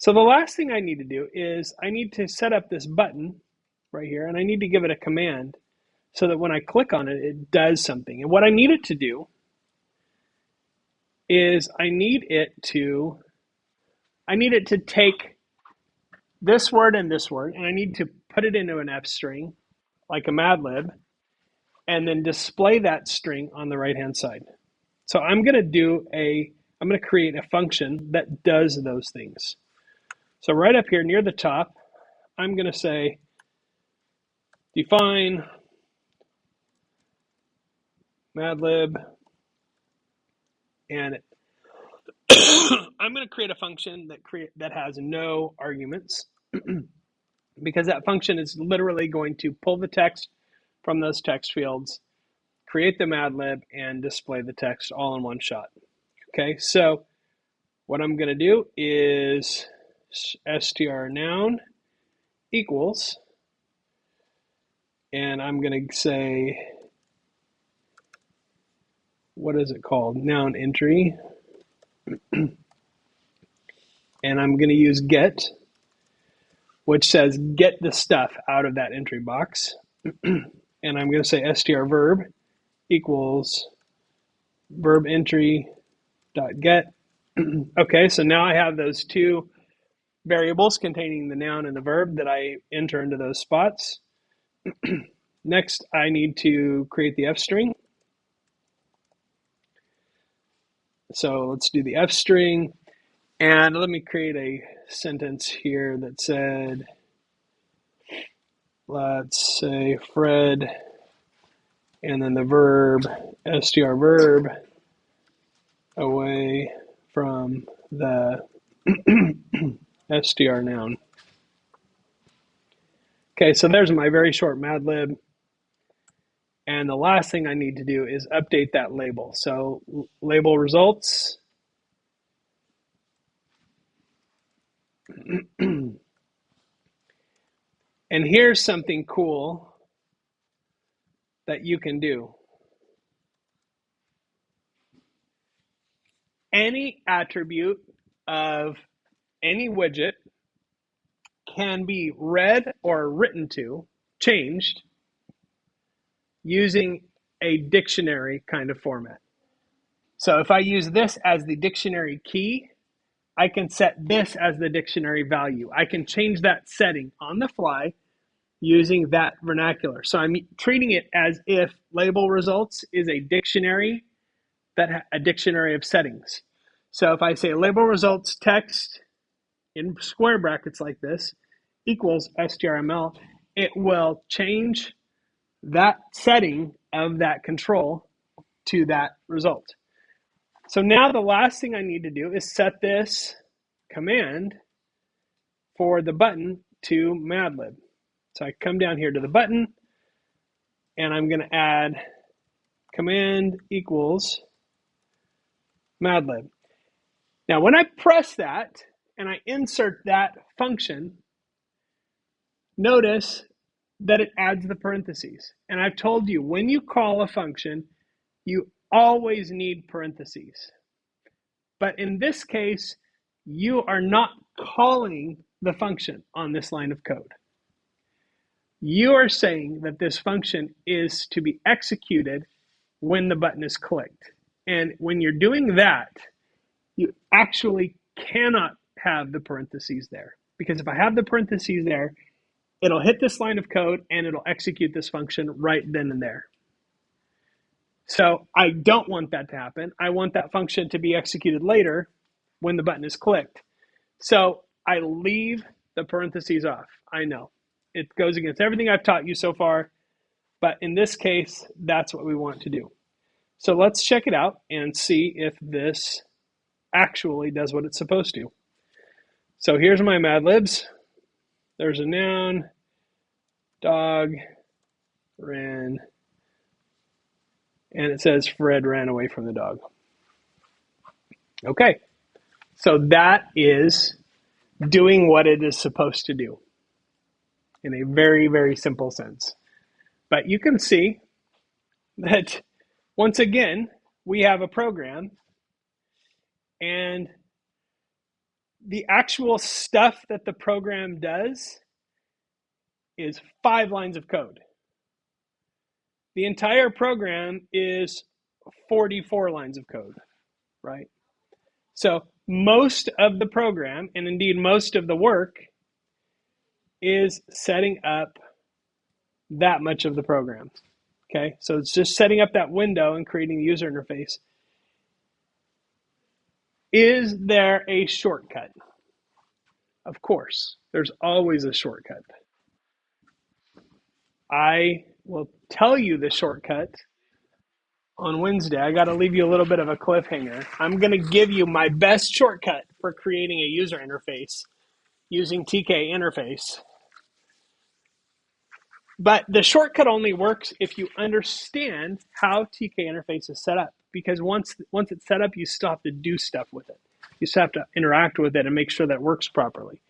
So the last thing I need to do is I need to set up this button right here, and I need to give it a command so that when I click on it, it does something. And what I need it to do is I need it to take this word and this word, and I need to put it into an F string, like a Mad Lib, and then display that string on the right-hand side. So I'm going to create a function that does those things. So right up here near the top, I'm going to say define madlib, and I'm going to create a function that has no arguments because that function is literally going to pull the text from those text fields, create the madlib, and display the text all in one shot. Okay, so what I'm going to do is strNoun equals, and I'm going to say, what is it called? Noun entry. And I'm going to use get, which says get the stuff out of that entry box. And I'm going to say strVerb equals verb entry dot get. Okay, so now I have those two variables containing the noun and the verb that I enter into those spots. Next, I need to create the F string. So let's do the F string. And let me create a sentence here that said, let's say Fred, and then the verb, strVerb, away from the strNoun. Okay, so there's my very short Mad Lib. And the last thing I need to do is update that label. So label results. And here's something cool that you can do. Any attribute of any widget can be read or written to, changed, using a dictionary kind of format. So if I use this as the dictionary key, I can set this as the dictionary value. I can change that setting on the fly using that vernacular. So I'm treating it as if label results is a dictionary of settings. So if I say label results text in square brackets like this equals strml, it will change that setting of that control to that result. So now the last thing I need to do is set this command for the button to madlib. So I come down here to the button, and I'm going to add command equals madlib. Now when I press that and I insert that function, notice that it adds the parentheses. And I've told you, when you call a function, you always need parentheses. But in this case, you are not calling the function on this line of code. You are saying that this function is to be executed when the button is clicked. And when you're doing that, you actually cannot have the parentheses there. Because if I have the parentheses there, it'll hit this line of code and it'll execute this function right then and there. So I don't want that to happen. I want that function to be executed later when the button is clicked. So I leave the parentheses off. I know it goes against everything I've taught you so far, but in this case, that's what we want to do. So let's check it out and see if this actually does what it's supposed to. So here's my Mad Libs. There's a noun, dog, ran, and it says Fred ran away from the dog. Okay, so that is doing what it is supposed to do in a very, very simple sense. But you can see that once again, we have a program, and The actual stuff that the program does is 5 lines of code. The entire program is 44 lines of code, right? So most of the program, and indeed most of the work, is setting up that much of the program. Okay, so it's just setting up that window and creating the user interface. Is there a shortcut? Of course, there's always a shortcut. I will tell you the shortcut on Wednesday. I got to leave you a little bit of a cliffhanger. I'm going to give you my best shortcut for creating a user interface using TKInterface. But the shortcut only works if you understand how TKInterface is set up. Because once it's set up, you still have to do stuff with it. You still have to interact with it and make sure that it works properly.